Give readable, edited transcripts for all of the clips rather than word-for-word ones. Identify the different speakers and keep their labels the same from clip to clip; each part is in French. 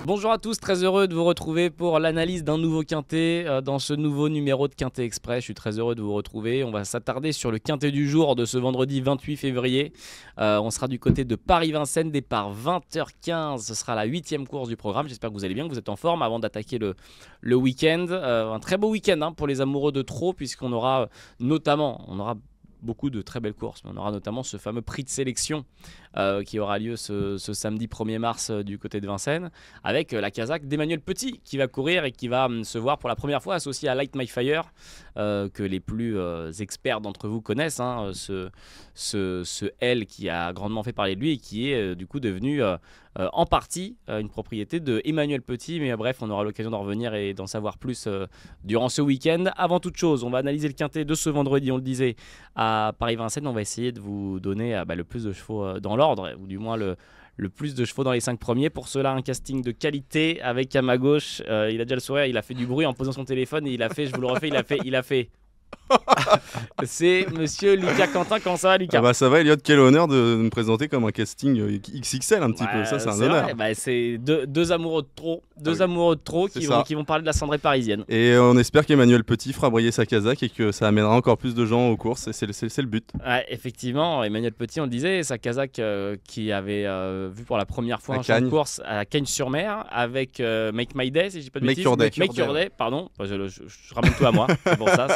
Speaker 1: Bonjour à tous, très heureux de vous retrouver pour l'analyse d'un nouveau quintet dans ce nouveau numéro de Quintet Express. Je suis très heureux de vous retrouver. On va s'attarder sur le quintet du jour de ce vendredi 28 février. On sera du côté de Paris-Vincennes, départ 20h15. Ce sera la 8e course du programme. J'espère que vous allez bien, que vous êtes en forme avant d'attaquer le week-end. Un très beau week-end pour les amoureux de trot, puisqu'on aura notamment, beaucoup de très belles courses, mais on aura notamment ce fameux prix de sélection qui aura lieu ce samedi 1er mars du côté de Vincennes, avec la casaque d'Emmanuel Petit qui va courir et qui va se voir pour la première fois associé à Light My Fire, que les plus experts d'entre vous connaissent, ce L qui a grandement fait parler de lui et qui est du coup devenu en partie une propriété de Emmanuel Petit. Mais bref, on aura l'occasion d'en revenir et d'en savoir plus durant ce week-end. Avant toute chose, on va analyser le quintet de ce vendredi, on le disait, à Paris-Vincennes. On va essayer de vous donner le plus de chevaux dans l'ordre, ou du moins le plus de chevaux dans les 5 premiers. Pour cela, un casting de qualité avec à ma gauche, il a déjà le sourire, il a fait du bruit en posant son téléphone et il a fait, je vous le refais, il a fait. C'est monsieur Lucas Quentin. Comment ça va, Lucas?
Speaker 2: Ça va, Elliot. Quel honneur de me présenter comme un casting XXL un petit peu. Ça, c'est un honneur.
Speaker 1: C'est deux amoureux de trop, amoureux de trop qui vont parler de la cendrée parisienne.
Speaker 2: Et on espère qu'Emmanuel Petit fera briller sa casaque et que ça amènera encore plus de gens aux courses. Et c'est le but.
Speaker 1: Ouais, effectivement, Emmanuel Petit, on le disait, sa casaque qui avait vu pour la première fois un champ de course à Cagnes-sur-Mer avec Make My Day, si je dis pas de bêtises. Make Your Day, pardon. Je ramène tout à moi. C'est pour ça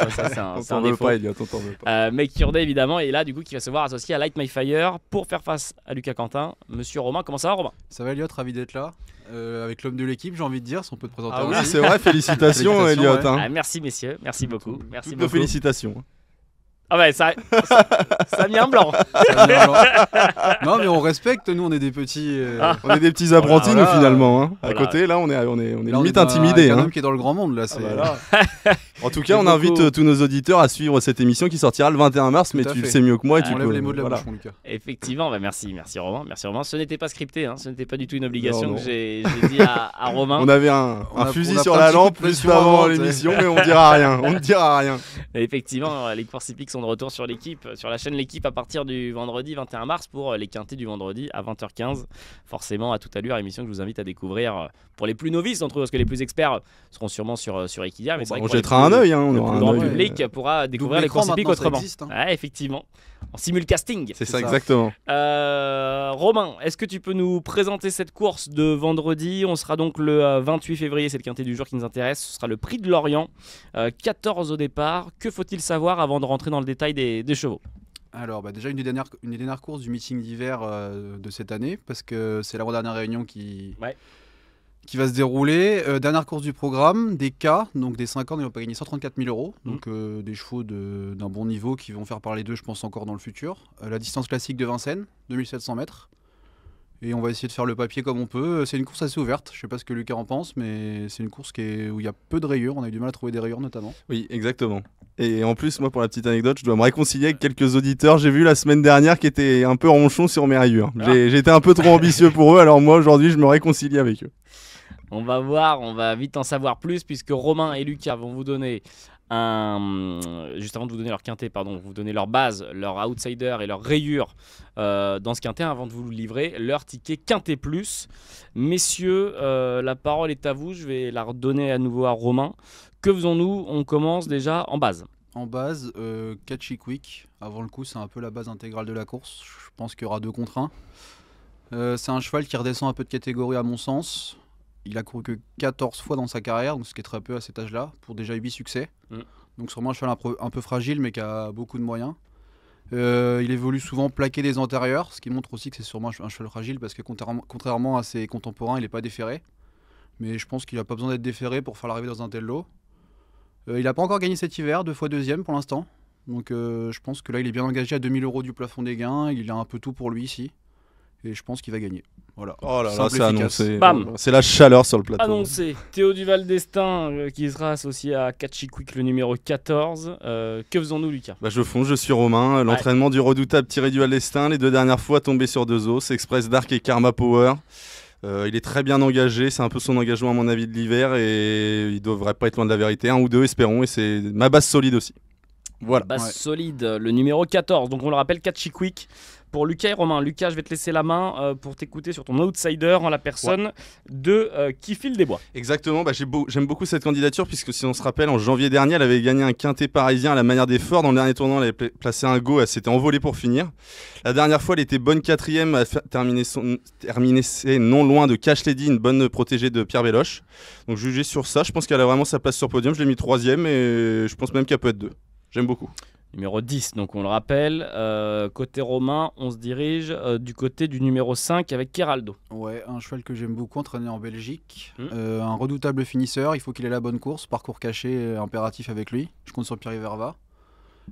Speaker 1: c'est un défaut.
Speaker 2: Pas, Elliot, on t'en veut pas.
Speaker 1: Make Your Day, évidemment, et là du coup qui va se voir associé à Light My Fire pour faire face à Lucas Quentin. Monsieur Romain, comment ça va, Romain?
Speaker 3: Ça va, Elliot, ravi d'être là avec l'homme de l'équipe, j'ai envie de dire, si on peut te présenter.
Speaker 2: Ah oui, c'est vrai, félicitations Elliot.
Speaker 1: Ouais. Merci messieurs, merci beaucoup. Merci beaucoup.
Speaker 2: Félicitations.
Speaker 1: Ah ouais, ça a mis un blanc.
Speaker 3: Non mais on respecte, nous on est des petits
Speaker 2: on est des petits apprentis nous finalement À côté là on est limite intimidés.
Speaker 3: Un homme qui est dans le grand monde là,
Speaker 2: En tout cas, on invite tous nos auditeurs à suivre cette émission qui sortira le 21 mars, mais tu le sais mieux que moi et tu
Speaker 3: lève les mots de la bouche, mon Lucas.
Speaker 1: Effectivement, merci Romain, Ce n'était pas scripté, ce n'était pas du tout une obligation que j'ai dit à Romain.
Speaker 2: On avait un fusil sur la lampe juste avant l'émission, mais on ne dira rien.
Speaker 1: Et effectivement, les courses hippiques sont de retour sur l'équipe, sur la chaîne L'équipe à partir du vendredi 21 mars pour les quintets du vendredi à 20h15. Forcément, à toute allure, émission que je vous invite à découvrir pour les plus novices d'entre eux, parce que les plus experts seront sûrement sur Equidia. Mais
Speaker 2: on jettera un œil,
Speaker 1: le grand public pourra découvrir les courses hippiques autrement. Ouais, effectivement, en simulcasting.
Speaker 2: C'est ça, exactement.
Speaker 1: Romain, est-ce que tu peux nous présenter cette course de vendredi? On sera donc le 28 février, c'est le quintet du jour qui nous intéresse. Ce sera le prix de Lorient, 14 au départ. Que faut-il savoir avant de rentrer dans le détail des chevaux?
Speaker 3: Alors déjà une des dernières courses du meeting d'hiver de cette année, parce que c'est l'avant-dernière réunion qui va se dérouler. Dernière course du programme, des K, donc des 5 ans, ils vont pas gagner 134 000 €, donc des chevaux d'un bon niveau qui vont faire parler d'eux, je pense, encore dans le futur. La distance classique de Vincennes, 2700 mètres. Et on va essayer de faire le papier comme on peut. C'est une course assez ouverte, je sais pas ce que Lucas en pense, mais c'est une course où il y a peu de rayures, on a eu du mal à trouver des rayures notamment.
Speaker 2: Oui, exactement. Et en plus, moi, pour la petite anecdote, je dois me réconcilier avec quelques auditeurs. J'ai vu la semaine dernière qui étaient un peu ronchons sur mes rayures. J'étais un peu trop ambitieux pour eux, alors moi, aujourd'hui, je me réconcilie avec eux.
Speaker 1: On va voir, on va vite en savoir plus, puisque Romain et Lucas vont vous donner juste avant de vous donner leur quintet, vous donner leur base, leur outsider et leur rayure dans ce quintet, avant de vous livrer leur ticket quintet plus. Messieurs, la parole est à vous, je vais la redonner à nouveau à Romain. Que faisons-nous? On commence déjà en base.
Speaker 3: En base, Catchy Quick, avant le coup c'est un peu la base intégrale de la course, je pense qu'il y aura 2 contre 1. C'est un cheval qui redescend un peu de catégorie à mon sens. Il a couru que 14 fois dans sa carrière, donc ce qui est très peu à cet âge-là, pour déjà 8 succès. Donc sûrement un cheval un peu fragile, mais qui a beaucoup de moyens. Il évolue souvent plaqué des antérieurs, ce qui montre aussi que c'est sûrement un cheval fragile, parce que contrairement à ses contemporains, il n'est pas déféré. Mais je pense qu'il n'a pas besoin d'être déféré pour faire l'arrivée dans un tel lot. Il n'a pas encore gagné cet hiver, 2 fois deuxième pour l'instant. Donc je pense que là, il est bien engagé à 2 000 € du plafond des gains. Il a un peu tout pour lui ici. Et je pense qu'il va gagner. Voilà.
Speaker 2: Oh là là, c'est annoncé.
Speaker 1: Bam.
Speaker 2: C'est la chaleur sur le plateau.
Speaker 1: Annoncé. Théo Duval d'Estaing qui sera associé à Catchy Quick, le numéro 14. Que faisons-nous, Lucas?
Speaker 2: Je fonce, je suis Romain. L'entraînement du redoutable Thierry Duval d'Estaing, les 2 dernières fois tombé sur 2 os, Express Dark et Karma Power. Il est très bien engagé, c'est un peu son engagement à mon avis de l'hiver et il devrait pas être loin de la vérité. 1 ou 2, espérons, et c'est ma base solide aussi. Voilà.
Speaker 1: Base solide, le numéro 14. Donc on le rappelle, Catchy Quick pour Lucas et Romain. Lucas, je vais te laisser la main pour t'écouter sur ton outsider en la personne de Kifil Desbois.
Speaker 2: Exactement, j'aime beaucoup cette candidature puisque si on se rappelle, en janvier dernier, elle avait gagné un quintet parisien à la manière des Forts. Dans le dernier tournoi, elle avait placé un go, elle s'était envolée pour finir. La dernière fois, elle était bonne quatrième, elle a terminé non loin de Cash Lady, une bonne protégée de Pierre Belloche. Donc jugé sur ça, je pense qu'elle a vraiment sa place sur podium. Je l'ai mis 3e et je pense même qu'elle peut être 2. J'aime beaucoup.
Speaker 1: Numéro 10, donc on le rappelle. Côté Romain, on se dirige du côté du numéro 5 avec Keraldo.
Speaker 3: Ouais, un cheval que j'aime beaucoup, entraîné en Belgique. Un redoutable finisseur, il faut qu'il ait la bonne course. Parcours caché, impératif avec lui. Je compte sur Pierre Verva.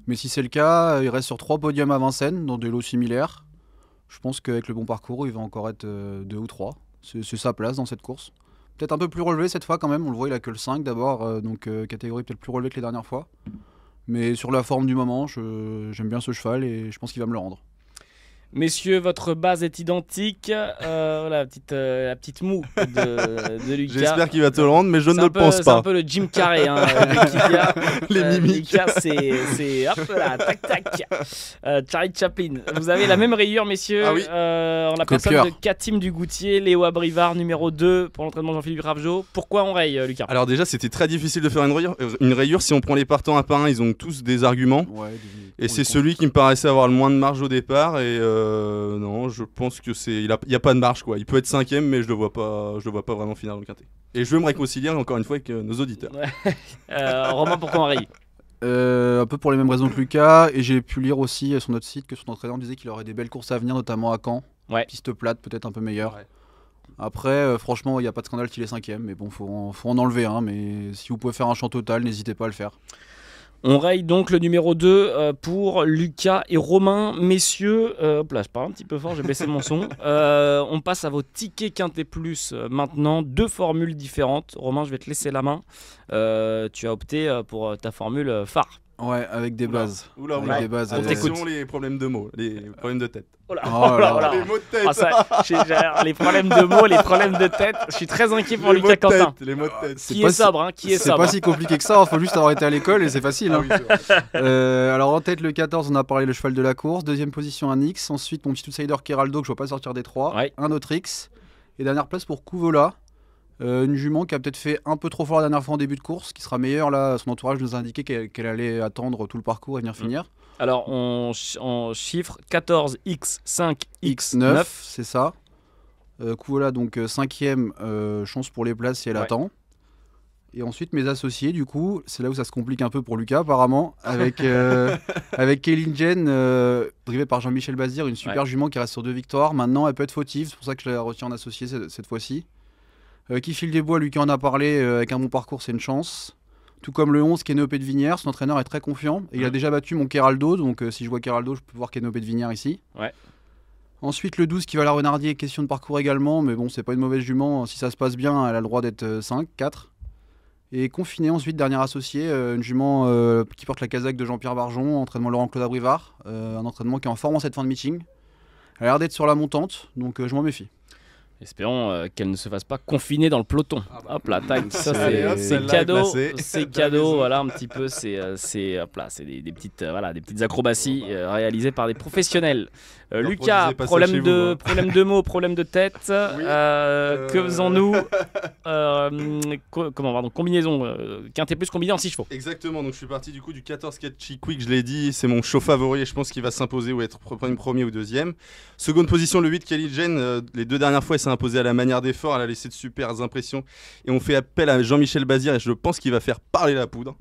Speaker 3: Mais si c'est le cas, il reste sur 3 podiums à Vincennes, dans des lots similaires. Je pense qu'avec le bon parcours, il va encore être 2 ou 3. C'est sa place dans cette course. Peut-être un peu plus relevé cette fois quand même. On le voit, il a que le 5 d'abord, donc catégorie peut-être plus relevée que les dernières fois. Mais sur la forme du moment, j'aime bien ce cheval et je pense qu'il va me le rendre.
Speaker 1: Messieurs, votre base est identique. La petite moue de Lucas.
Speaker 2: J'espère qu'il va te le rendre, mais je ne le pense pas.
Speaker 1: C'est un peu le Jim Carrey.
Speaker 2: Les mimiques.
Speaker 1: Lucas, c'est hop là, tac tac. Charlie Chaplin. Vous avez la même rayure, messieurs.
Speaker 2: Ah oui.
Speaker 1: En la personne de Katim Dugoutier, Léo Abrivard, numéro 2 pour l'entraînement Jean-Philippe Ravgeot. Pourquoi on raye, Lucas?
Speaker 2: Alors déjà, c'était très difficile de faire une rayure. Si on prend les partants un par un, ils ont tous des arguments.
Speaker 3: Ouais,
Speaker 2: et c'est celui qui me paraissait avoir le moins de marge au départ. Et non, je pense que il y a pas de marge quoi. Il peut être 5e, mais je le vois pas vraiment finir dans le quintet. Et je veux me réconcilier encore une fois avec nos auditeurs.
Speaker 1: Romain, pourquoi on raye?
Speaker 3: Un peu pour les mêmes raisons que Lucas, et j'ai pu lire aussi sur notre site que son entraîneur disait qu'il aurait des belles courses à venir, notamment à Caen.
Speaker 1: Ouais.
Speaker 3: Piste plate, peut-être un peu meilleure.
Speaker 2: Ouais.
Speaker 3: Après, franchement, il n'y a pas de scandale qu'il est 5e, mais bon, faut en enlever un. Mais si vous pouvez faire un champ total, n'hésitez pas à le faire.
Speaker 1: On raye donc le numéro 2 pour Lucas et Romain. Messieurs, hop là, je parle un petit peu fort, j'ai baissé mon son. On passe à vos tickets Quintet Plus maintenant. 2 formules différentes. Romain, je vais te laisser la main. Tu as opté pour ta formule phare.
Speaker 3: Ouais, avec des bases.
Speaker 2: Oula.
Speaker 3: Avec des bases.
Speaker 2: Attention, les problèmes de mots, les problèmes de tête.
Speaker 1: Oh là.
Speaker 2: Les mots de tête.
Speaker 1: Les problèmes de mots, les problèmes de tête. Je suis très inquiet pour Lucas Quentin.
Speaker 2: Les mots de tête.
Speaker 1: Qui est sobre, hein, qui est sobre.
Speaker 3: C'est pas si compliqué que ça, il faut juste avoir été à l'école et c'est facile.
Speaker 2: Ah oui, c'est vrai.
Speaker 3: Alors en tête, le 14, on a parlé le cheval de la course. Deuxième position, un X. Ensuite, mon petit outsider Keraldo, que je ne vois pas sortir des 3.
Speaker 1: Ouais.
Speaker 3: Un autre X. Et dernière place pour Couvola. Une jument qui a peut-être fait un peu trop fort la dernière fois en début de course, qui sera meilleure là. Son entourage nous a indiqué qu'elle allait attendre tout le parcours et venir finir.
Speaker 1: Alors on chiffre 14 X 5 X
Speaker 3: 9,
Speaker 1: 9.
Speaker 3: c'est ça. Couvola donc 5e, chance pour les places si elle attend. Et ensuite mes associés, du coup, c'est là où ça se complique un peu pour Lucas apparemment, avec Kéline Jen, drivée par Jean-Michel Bazir, une super jument qui reste sur 2 victoires. Maintenant elle peut être fautive, c'est pour ça que je l'ai reçue en associé cette fois-ci. Kifil Desbois, Lucas en a parlé, avec un bon parcours c'est une chance. Tout comme le 11 Kénéopé de Vignières, son entraîneur est très confiant. Et il a déjà battu mon Keraldo, donc si je vois Keraldo, je peux voir Kénéopé de Vignières ici.
Speaker 1: Ouais.
Speaker 3: Ensuite le 12 qui va la Renardier, question de parcours également, mais bon c'est pas une mauvaise jument, si ça se passe bien elle a le droit d'être 5, 4. Et Confiné ensuite, dernier associé, une jument qui porte la casaque de Jean-Pierre Barjon, entraînement Laurent-Claude Abrivard, un entraînement qui est en forme en cette fin de meeting. Elle a l'air d'être sur la montante, donc je m'en méfie.
Speaker 1: Espérons qu'elle ne se fasse pas confiner dans le peloton. Hop là, tac, ça c'est
Speaker 2: cadeau.
Speaker 1: C'est cadeau, voilà un petit peu, c'est des petites acrobaties réalisées par des professionnels. Lucas, problème de mots, problème de tête. Que faisons-nous combinaison, quintet plus combiné en 6 chevaux.
Speaker 2: Exactement, donc je suis parti du coup du 14 Catchy Quick, je l'ai dit, c'est mon show favori et je pense qu'il va s'imposer ou être premier ou deuxième. Seconde position, le 8 Kelly Jen, les 2 dernières fois il s'est imposé à la manière des Forts, elle a laissé de super impressions et on fait appel à Jean-Michel Bazir et je pense qu'il va faire parler la poudre.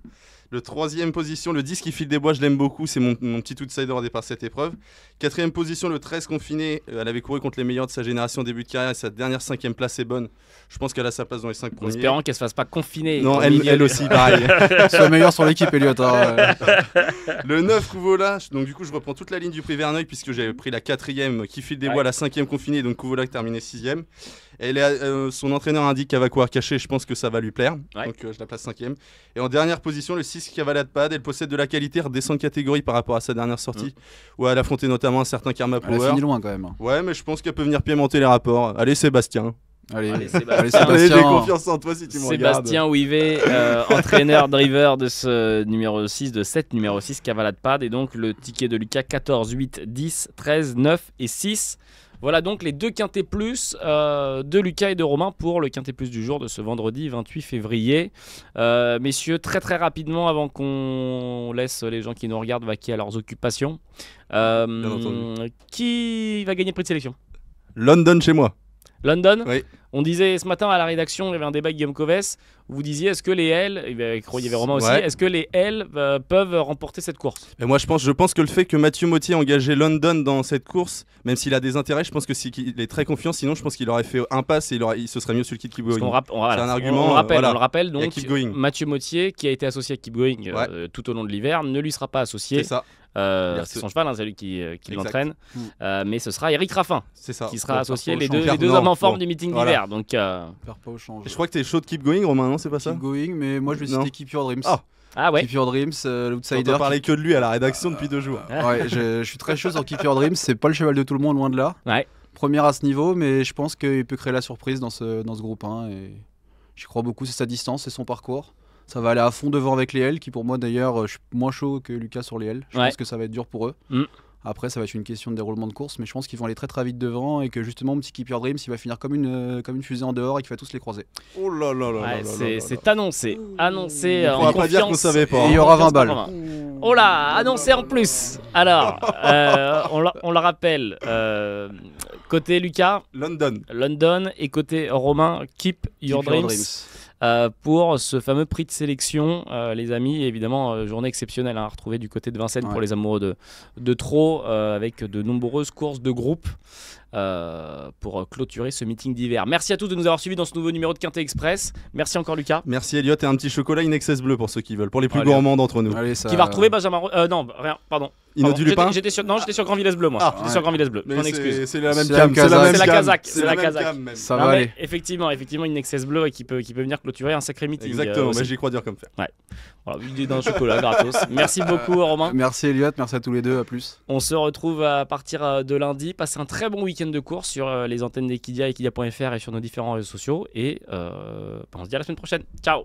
Speaker 2: Le 3e position, le 10 Kifil Desbois, je l'aime beaucoup, c'est mon petit outsider au départ de cette épreuve. 4e position, le 13 Confiné, elle avait couru contre les meilleurs de sa génération début de carrière et sa dernière 5e place est bonne. Je pense qu'elle a sa place dans les 5 premiers.
Speaker 1: Espérant qu'elle se fasse pas confiner.
Speaker 2: Non, elle aussi, pareil.
Speaker 3: Sois meilleur sur l'équipe, Elliot.
Speaker 2: Le 9 Couvola, donc du coup je reprends toute la ligne du prix Verneuil puisque j'avais pris la 4e Kifil Desbois, la 5e Confiné, donc Couvola qui terminé 6e. Son entraîneur indique qu'elle va courir caché, je pense que ça va lui plaire, donc je la place 5e. Et en dernière position, le 6 Cavalade Pad, elle possède de la qualité, redescend de catégorie par rapport à sa dernière sortie, où elle affrontait notamment un certain Karma Power.
Speaker 3: Elle a fini loin quand même.
Speaker 2: Ouais, mais je pense qu'elle peut venir pimenter les rapports. Allez Sébastien.
Speaker 3: Allez,
Speaker 1: Allez, Sébastien.
Speaker 3: allez,
Speaker 2: Allez, j'ai
Speaker 3: Sébastien.
Speaker 2: confiance en toi si tu me regardes.
Speaker 1: Sébastien Ouivet, entraîneur driver de ce numéro 6, de cette numéro 6, Cavalade Pad. Et donc le ticket de Lucas 14, 8, 10, 13, 9 et 6. Voilà donc les deux quintés plus de Lucas et de Romain pour le quinté plus du jour de ce vendredi 28 février. Messieurs, très très rapidement avant qu'on laisse les gens qui nous regardent vaquer à leurs occupations,
Speaker 2: entendu.
Speaker 1: qui va gagner le prix de sélection?
Speaker 2: London chez moi.
Speaker 1: London.
Speaker 2: Oui.
Speaker 1: On disait ce matin à la rédaction, il y avait un débat avec Guillaume Coves, où vous disiez est-ce que les L, il y avait Romain aussi,
Speaker 2: Ouais.
Speaker 1: est-ce que les L peuvent remporter cette course?
Speaker 2: Et moi, je pense que le fait que Mathieu Mottier ait engagé London dans cette course, même s'il a des intérêts, je pense qu'il est très confiant. Sinon, je pense qu'il aurait fait un pass et il se serait mieux sur le kit Keep
Speaker 1: Parce
Speaker 2: Going.
Speaker 1: qu'on
Speaker 2: C'est un argument,
Speaker 1: on le rappelle,
Speaker 2: voilà.
Speaker 1: on le rappelle,
Speaker 2: Il y a
Speaker 1: donc
Speaker 2: Keep Going.
Speaker 1: Mathieu Mottier, qui a été associé à Keep Going tout au long de l'hiver, ne lui sera pas associé.
Speaker 2: C'est ça.
Speaker 1: C'est son cheval, hein, c'est lui qui
Speaker 2: Exact.
Speaker 1: l'entraîne. Mais ce sera Eric Raffin
Speaker 2: C'est ça.
Speaker 1: qui sera
Speaker 3: Ouais,
Speaker 1: associé,
Speaker 3: parfois
Speaker 1: les
Speaker 3: au
Speaker 1: deux
Speaker 2: champ.
Speaker 1: hommes en forme
Speaker 2: Bon,
Speaker 1: du meeting
Speaker 2: voilà.
Speaker 1: d'hiver. Donc,
Speaker 3: Perd pas au change.
Speaker 2: Et je crois que t'es chaud de Keep Going, Romain, non? C'est pas ça?
Speaker 3: Keep Going, mais moi je vais
Speaker 2: Non.
Speaker 3: citer Keep Your Dreams.
Speaker 2: Ah.
Speaker 1: ah ouais.
Speaker 3: Keep Your Dreams,
Speaker 2: On
Speaker 3: l'outsider.
Speaker 2: ne parlait que de lui à la rédaction depuis 2 jours.
Speaker 3: Ouais, je suis très chaud sur Keep Your Dreams. C'est pas le cheval de tout le monde, loin de là.
Speaker 1: Ouais.
Speaker 3: Première à ce niveau, mais je pense qu'il peut créer la surprise dans ce groupe 1. Et j'y crois beaucoup, c'est sa distance, c'est son parcours. Ça va aller à fond devant avec les L, qui pour moi d'ailleurs, je suis moins chaud que Lucas sur les L. Je
Speaker 1: Ouais.
Speaker 3: pense que ça va être dur pour eux.
Speaker 1: Mm.
Speaker 3: Après, ça va être une question de déroulement de course, mais je pense qu'ils vont aller très très vite devant et que justement, mon petit Keep Your Dreams, il va finir comme une fusée en dehors et qu'il va tous les croiser.
Speaker 2: Oh là là là
Speaker 1: Ouais,
Speaker 2: là là là.
Speaker 1: c'est annoncé. Annoncé
Speaker 2: On
Speaker 1: en
Speaker 2: pourra pas dire qu'on
Speaker 1: confiance.
Speaker 2: savait pas.
Speaker 3: Et il y aura 20 balles.
Speaker 1: Oh là, annoncé en plus. Alors, on le rappelle, côté Lucas,
Speaker 2: London.
Speaker 1: London, et côté Romain, Keep Your
Speaker 3: Keep Your
Speaker 1: Dreams. Pour ce fameux prix de sélection, les amis. Évidemment, journée exceptionnelle à retrouver du côté de Vincennes pour
Speaker 3: Ouais.
Speaker 1: les amoureux de trot, avec de nombreuses courses de groupe pour clôturer ce meeting d'hiver. Merci à tous de nous avoir suivis dans ce nouveau numéro de Quintet Express. Merci encore Lucas.
Speaker 2: Merci Elliot et un petit chocolat In Excess bleu pour ceux qui veulent, pour les plus
Speaker 1: Allez.
Speaker 2: gourmands d'entre nous.
Speaker 3: Allez, ça...
Speaker 1: Qui va retrouver Benjamin... non, rien, pardon.
Speaker 2: Inno
Speaker 1: Pardon,
Speaker 2: du Lupin.
Speaker 1: j'étais sur Grand Villesse Bleu, moi.
Speaker 2: Ah,
Speaker 1: j'étais
Speaker 3: ouais.
Speaker 1: sur Grand Villesse Bleu, je
Speaker 2: Mais
Speaker 1: m'en excuse.
Speaker 2: c'est la même
Speaker 3: C'est
Speaker 2: cam.
Speaker 3: la Kazakh.
Speaker 1: C'est la Kazakh,
Speaker 2: C'est
Speaker 1: c'est
Speaker 2: la
Speaker 1: la
Speaker 2: même
Speaker 1: Kazakh.
Speaker 2: cam même.
Speaker 3: Ça
Speaker 1: Non,
Speaker 3: va
Speaker 1: mais
Speaker 3: aller.
Speaker 1: effectivement, une Excess Bleu et qui peut venir clôturer un sacré meeting.
Speaker 2: Exactement,
Speaker 1: aussi.
Speaker 2: j'y crois dur comme fer.
Speaker 1: Voilà, idée d'un chocolat gratos. Merci beaucoup Romain.
Speaker 3: Merci Elliot, merci à tous les deux, à plus.
Speaker 1: On se retrouve à partir de lundi. Passez un très bon week-end de course sur les antennes d'Equidia, Equidia.fr et sur nos différents réseaux sociaux. Et on se dit à la semaine prochaine. Ciao.